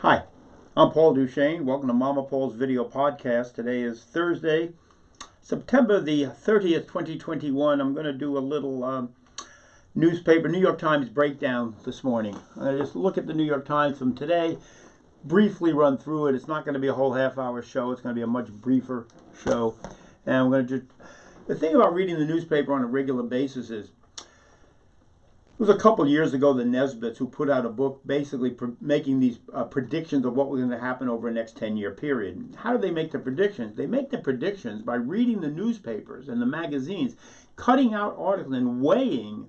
Hi, I'm Paul Duchesne. Welcome to Mama Paul's video podcast. Today is Thursday, September the 30th, 2021. I'm going to do a little newspaper, New York Times breakdown this morning. I just look at the New York Times from today, briefly run through it. It's not going to be a whole half-hour show. It's going to be a much briefer show. And I'm going to just, the thing about reading the newspaper on a regular basis is, it was a couple years ago, the Nesbitts, who put out a book basically making these predictions of what was going to happen over the next 10-year period. How do they make the predictions? They make the predictions by reading the newspapers and the magazines, cutting out articles and weighing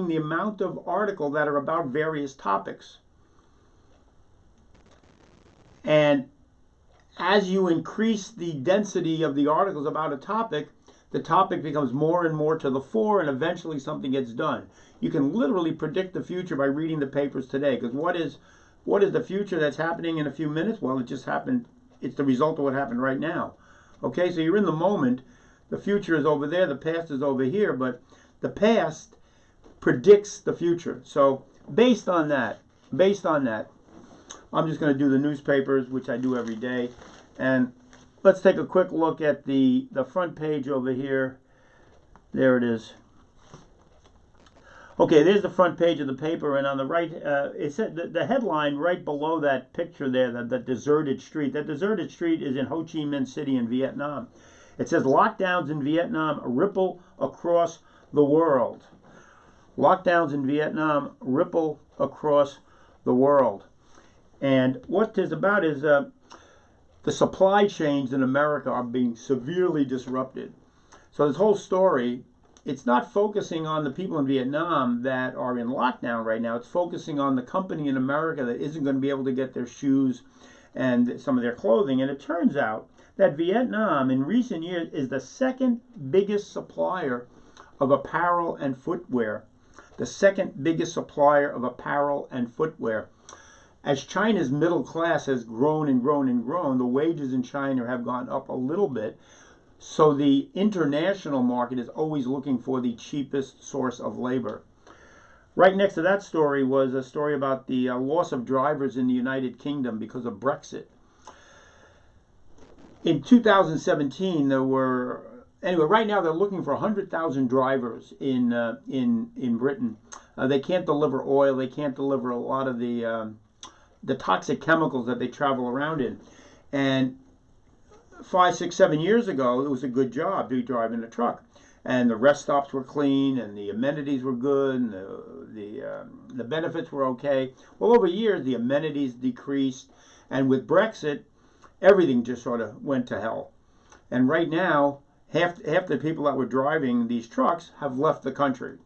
the amount of article that are about various topics. And as you increase the density of the articles about a topic, the topic becomes more and more to the fore, and eventually something gets done. You can literally predict the future by reading the papers today. Because what is the future that's happening in a few minutes? Well, it just happened. It's the result of what happened right now. Okay, so you're in the moment. The future is over there. The past is over here. But the past predicts the future. So based on that, I'm just going to do the newspapers, which I do every day. And let's take a quick look at the front page over here. There it is. Okay, there's the front page of the paper, and on the right, it said the headline right below that picture there, the deserted street. That deserted street is in Ho Chi Minh City in Vietnam. It says lockdowns in Vietnam ripple across the world. Lockdowns in Vietnam ripple across the world. And what it's about is the supply chains in America are being severely disrupted. So this whole story, it's not focusing on the people in Vietnam that are in lockdown right now. It's focusing on the company in America that isn't going to be able to get their shoes and some of their clothing. And it turns out that Vietnam in recent years is the second biggest supplier of apparel and footwear. The second biggest supplier of apparel and footwear. As China's middle class has grown and grown and grown, the wages in China have gone up a little bit. So the international market is always looking for the cheapest source of labor. Right next to that story was a story about the loss of drivers in the United Kingdom because of Brexit. In 2017, there were, anyway, right now they're looking for 100,000 drivers in Britain. They can't deliver oil. They can't deliver a lot of the toxic chemicals that they travel around in. And 5, 6, 7 years ago, it was a good job to be driving a truck. And the rest stops were clean, and the amenities were good, and the benefits were okay. Well, over years, the amenities decreased. And with Brexit, everything just sort of went to hell. And right now, half the people that were driving these trucks have left the country.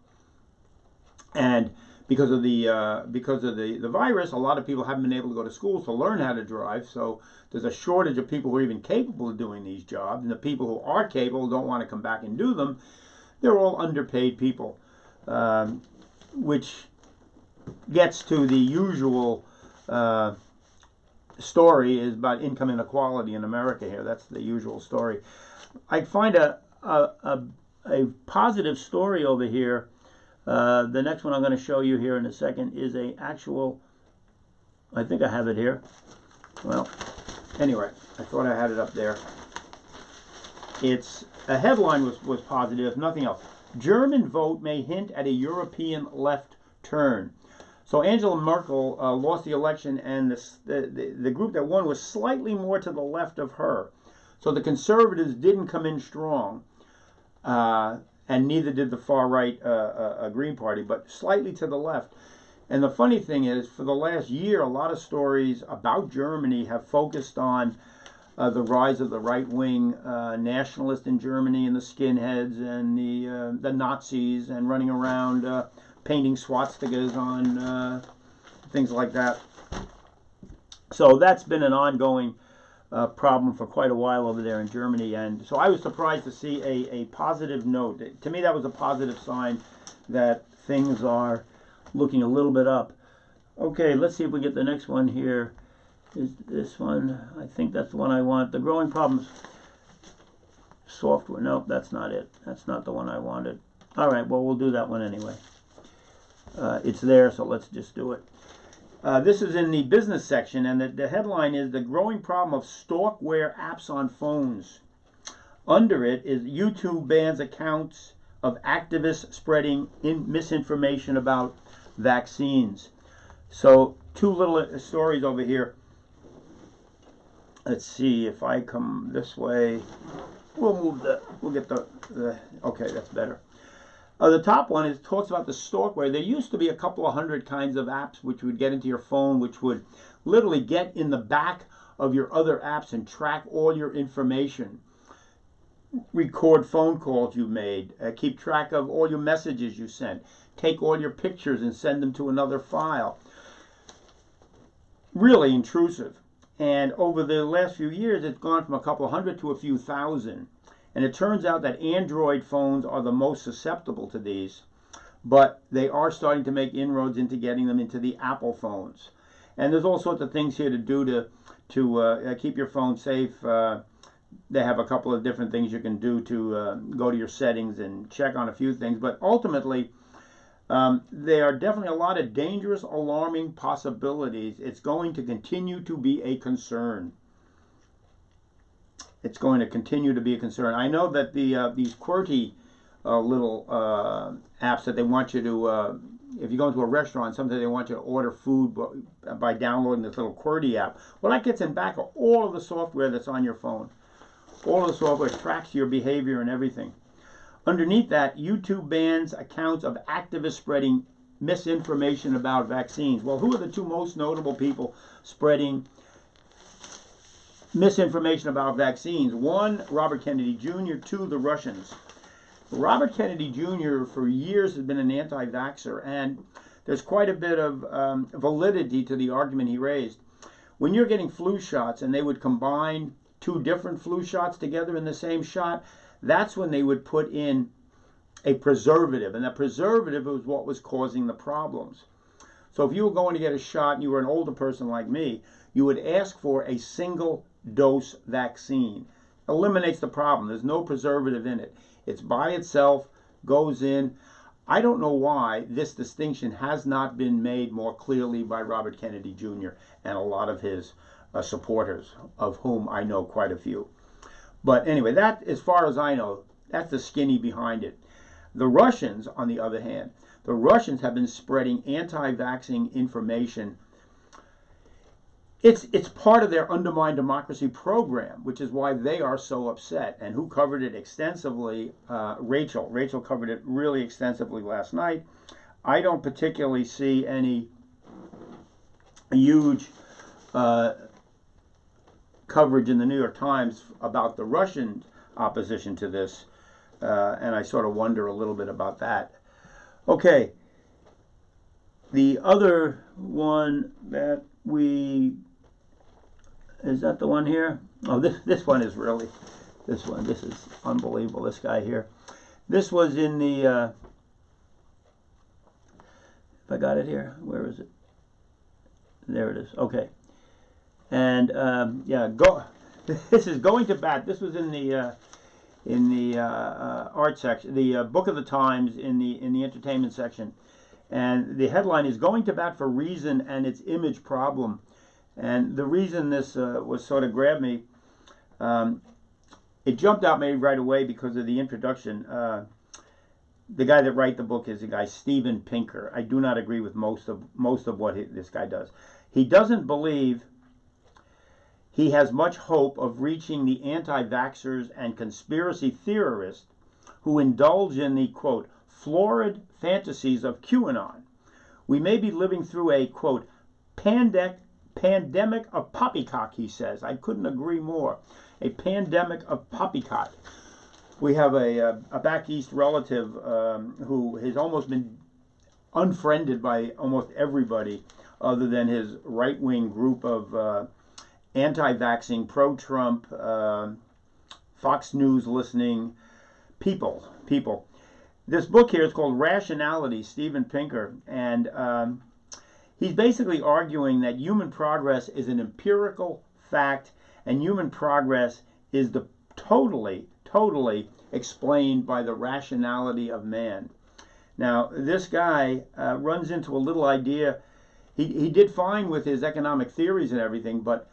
And because of the virus, a lot of people haven't been able to go to school to learn how to drive. So there's a shortage of people who are even capable of doing these jobs. And the people who are capable don't want to come back and do them. They're all underpaid people, which gets to the usual story is about income inequality in America here. That's the usual story. I find a positive story over here. The next one I'm going to show you here in a second is a actual, I think I have it here. Well, anyway, I thought I had it up there. It's, a headline was positive, if nothing else. German vote may hint at a European left turn. So Angela Merkel lost the election, and the group that won was slightly more to the left of her. So the conservatives didn't come in strong. And neither did the far-right Green Party, but slightly to the left. And the funny thing is, for the last year, a lot of stories about Germany have focused on the rise of the right-wing nationalists in Germany, and the skinheads, and the Nazis, and running around painting swastikas on things like that. So that's been an ongoing problem for quite a while over there in Germany. And so I was surprised to see a positive note. To me, that was a positive sign that things are looking a little bit up. Okay, let's see if we get the next one here. Is this one? I think that's the one I want. The growing problems. Software. Nope, that's not it. That's not the one I wanted. All right, well, we'll do that one anyway. It's there, so let's just do it. This is in the business section, and the headline is The Growing Problem of Stalkware Apps on Phones. Under it is YouTube bans accounts of activists spreading misinformation about vaccines. So, two little stories over here. Let's see if I come this way. We'll get the okay, that's better. The top one talks about the stalkware. There used to be a couple of hundred kinds of apps which would get into your phone, which would literally get in the back of your other apps and track all your information. Record phone calls you made, keep track of all your messages you sent, take all your pictures and send them to another file. Really intrusive. And over the last few years, it's gone from a couple of hundred to a few thousand. And it turns out that Android phones are the most susceptible to these, but they are starting to make inroads into getting them into the Apple phones. And there's all sorts of things here to do to keep your phone safe. They have a couple of different things you can do to go to your settings and check on a few things. But ultimately, there are definitely a lot of dangerous, alarming possibilities. It's going to continue to be a concern. It's going to continue to be a concern. I know that these QWERTY little apps that they want you to, if you go into a restaurant, sometimes they want you to order food by downloading this little QWERTY app. Well, that gets in back of all of the software that's on your phone. All of the software tracks your behavior and everything. Underneath that, YouTube bans accounts of activists spreading misinformation about vaccines. Well, who are the two most notable people spreading misinformation about vaccines? One, Robert Kennedy Jr., two, the Russians. Robert Kennedy Jr. for years has been an anti-vaxxer, and there's quite a bit of validity to the argument he raised. When you're getting flu shots and they would combine two different flu shots together in the same shot, that's when they would put in a preservative, and that preservative was what was causing the problems. So if you were going to get a shot and you were an older person like me, you would ask for a single dose vaccine. Eliminates the problem. There's no preservative in it. It's by itself, goes in. I don't know why this distinction has not been made more clearly by Robert Kennedy Jr. and a lot of his supporters, of whom I know quite a few. But anyway, that, as far as I know, that's the skinny behind it. The Russians, on the other hand, the Russians have been spreading anti-vaxxing information. It's part of their Undermine Democracy program, which is why they are so upset. And who covered it extensively? Rachel. Rachel covered it really extensively last night. I don't particularly see any huge coverage in the New York Times about the Russian opposition to this, and I sort of wonder a little bit about that. Okay, the other one that is that the one here? Oh, this one is really, this is unbelievable, this guy here. This was in the, if I got it here, where is it? There it is, okay. And yeah, this is Going to Bat. This was in the art section, the Book of the Times in the entertainment section, and the headline is Going to Bat for Reason and Its Image Problem. And the reason this was sort of grabbed me, it jumped out maybe right away because of the introduction. The guy that wrote the book is the guy Steven Pinker. I do not agree with most of what this guy does. He doesn't believe he has much hope of reaching the anti-vaxxers and conspiracy theorists who indulge in the, quote, florid fantasies of QAnon. We may be living through a, quote, pandemic of Poppycock, he says. I couldn't agree more. A pandemic of Poppycock. We have a back east relative who has almost been unfriended by almost everybody other than his right-wing group of anti-vaxxing, pro-Trump, Fox News listening people. This book here is called Rationality, Steven Pinker, and he's basically arguing that human progress is an empirical fact, and human progress is totally explained by the rationality of man. Now, this guy runs into a little idea he did fine with his economic theories and everything, but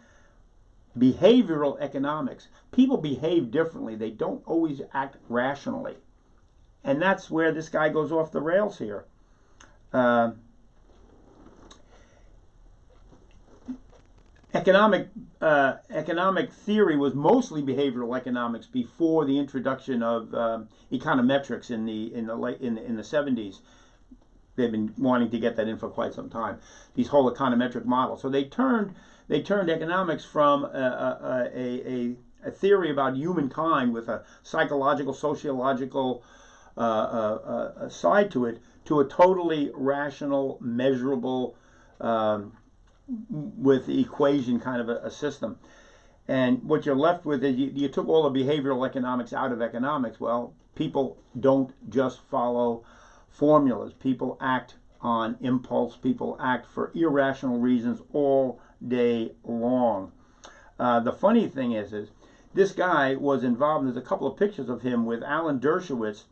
behavioral economics, people behave differently. They don't always act rationally. And that's where this guy goes off the rails here. Economic theory was mostly behavioral economics before the introduction of econometrics in the 70s. They've been wanting to get that in for quite some time. These whole econometric models. So they turned economics from a theory about humankind with a psychological, sociological side to it, to a totally rational, measurable, with the equation kind of a system. And what you're left with is you took all the behavioral economics out of economics. Well, people don't just follow formulas. People act on impulse. People act for irrational reasons all day long. The funny thing is this guy was involved. There's a couple of pictures of him with Alan Dershowitz,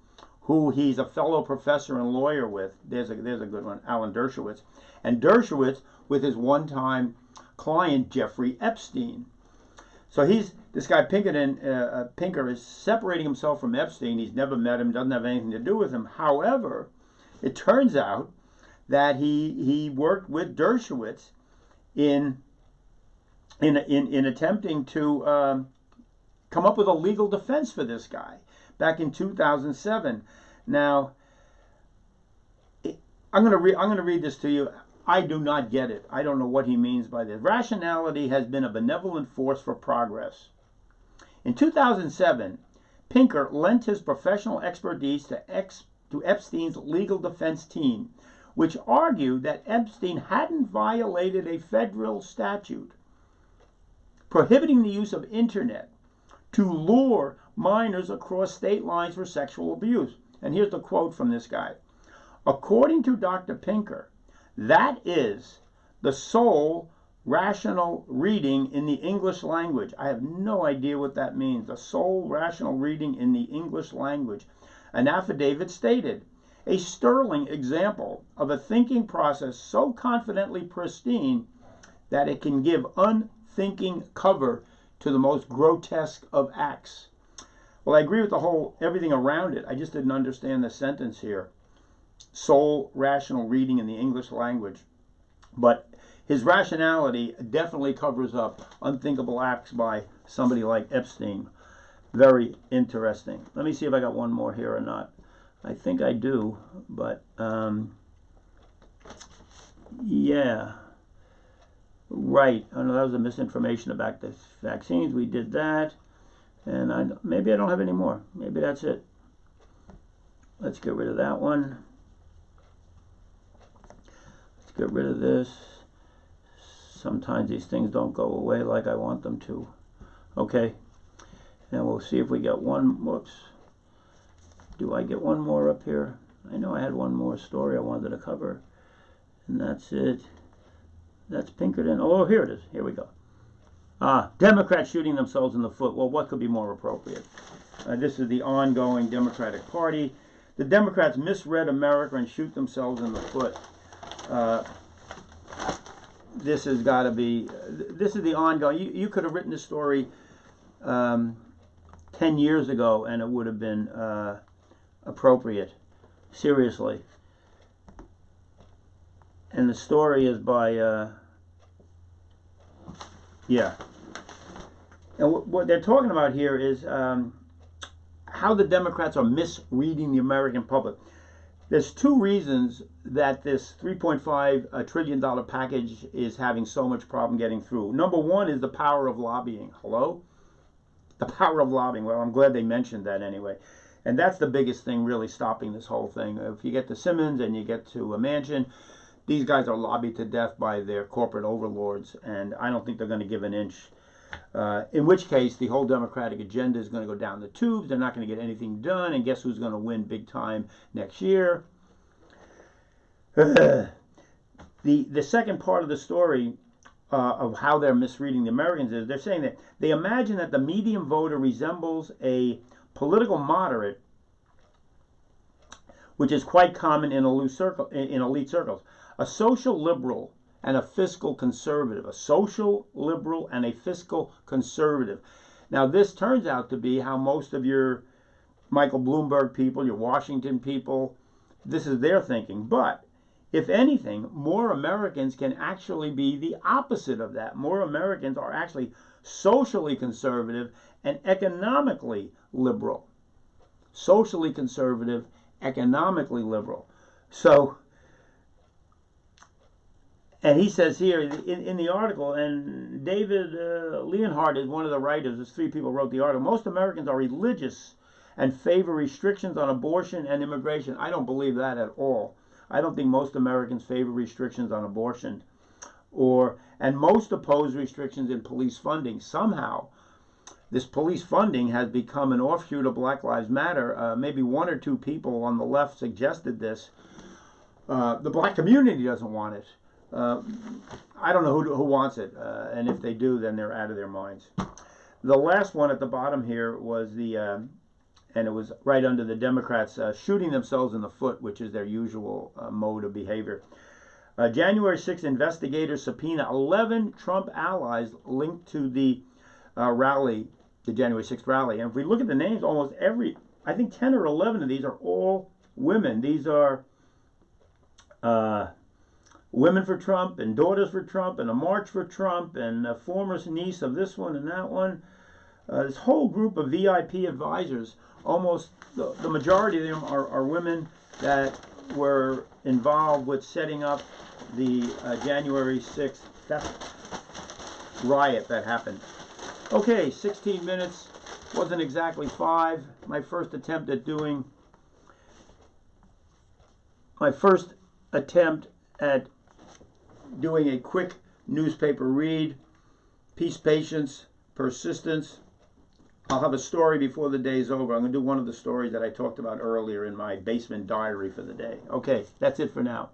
who he's a fellow professor and lawyer with. There's a good one, Alan Dershowitz. And Dershowitz with his one-time client, Jeffrey Epstein. So this guy Pinker is separating himself from Epstein. He's never met him, doesn't have anything to do with him. However, it turns out that he worked with Dershowitz in attempting to come up with a legal defense for this guy back in 2007. Now, I'm going to read this to you. I do not get it. I don't know what he means by this. Rationality has been a benevolent force for progress. In 2007, Pinker lent his professional expertise to Epstein's legal defense team, which argued that Epstein hadn't violated a federal statute prohibiting the use of internet to lure minors across state lines for sexual abuse. And here's the quote from this guy. According to Dr. Pinker, that is the sole rational reading in the English language. I have no idea what that means. The sole rational reading in the English language. An affidavit stated, a sterling example of a thinking process so confidently pristine that it can give unthinking cover to the most grotesque of acts. Well, I agree with everything around it. I just didn't understand the sentence here. Sole rational reading in the English language. But his rationality definitely covers up unthinkable acts by somebody like Epstein. Very interesting. Let me see if I got one more here or not. I think I do, but yeah. Right. Oh, no, that was a misinformation about the vaccines. We did that. And maybe I don't have any more. Maybe that's it. Let's get rid of that one. Let's get rid of this. Sometimes these things don't go away like I want them to. Okay. And we'll see if we get one. Whoops. Do I get one more up here? I know I had one more story I wanted to cover. And that's it. That's Pinkerton. Oh, here it is. Here we go. Democrats shooting themselves in the foot. Well, what could be more appropriate? This is the ongoing Democratic Party. The Democrats misread America and shoot themselves in the foot. This has got to be, this is the ongoing, you could have written this story 10 years ago and it would have been appropriate. Seriously. And the story is by, yeah. And what they're talking about here is how the Democrats are misreading the American public. There's two reasons that this $3.5 trillion package is having so much problem getting through. Number one is the power of lobbying. Hello? The power of lobbying. Well, I'm glad they mentioned that anyway. And that's the biggest thing really stopping this whole thing. If you get to Simmons and you get to a Manchin, these guys are lobbied to death by their corporate overlords, and I don't think they're going to give an inch. In which case, the whole Democratic agenda is going to go down the tubes. They're not going to get anything done, and guess who's going to win big time next year? The second part of the story of how they're misreading the Americans is they're saying that they imagine that the median voter resembles a political moderate, which is quite common in elite circles. A social liberal and a fiscal conservative, a social liberal and a fiscal conservative. Now, this turns out to be how most of your Michael Bloomberg people, your Washington people, this is their thinking. But if anything, more Americans can actually be the opposite of that. More Americans are actually socially conservative and economically liberal. Socially conservative, economically liberal. So, and he says here in the article, and David Leonhardt is one of the writers, there's 3 people who wrote the article, most Americans are religious and favor restrictions on abortion and immigration. I don't believe that at all. I don't think most Americans favor restrictions on abortion, and most oppose restrictions in police funding. Somehow, this police funding has become an offshoot of Black Lives Matter. Maybe 1 or 2 people on the left suggested this. The black community doesn't want it. I don't know who wants it, and if they do, then they're out of their minds. The last one at the bottom here was and it was right under the Democrats shooting themselves in the foot, which is their usual mode of behavior. January 6th, investigators subpoena 11 Trump allies linked to the rally, the January 6th rally. And if we look at the names, almost I think 10 or 11 of these are all women. These are women for Trump and daughters for Trump and a march for Trump and a former niece of this one and that one. This whole group of VIP advisors, almost the majority of them are women that were involved with setting up the January 6th riot that happened. Okay, 16 minutes, wasn't exactly 5. My first attempt at doing a quick newspaper read. Peace, patience, persistence. I'll have a story before the day's over. I'm going to do one of the stories that I talked about earlier in my basement diary for the day. Okay, that's it for now.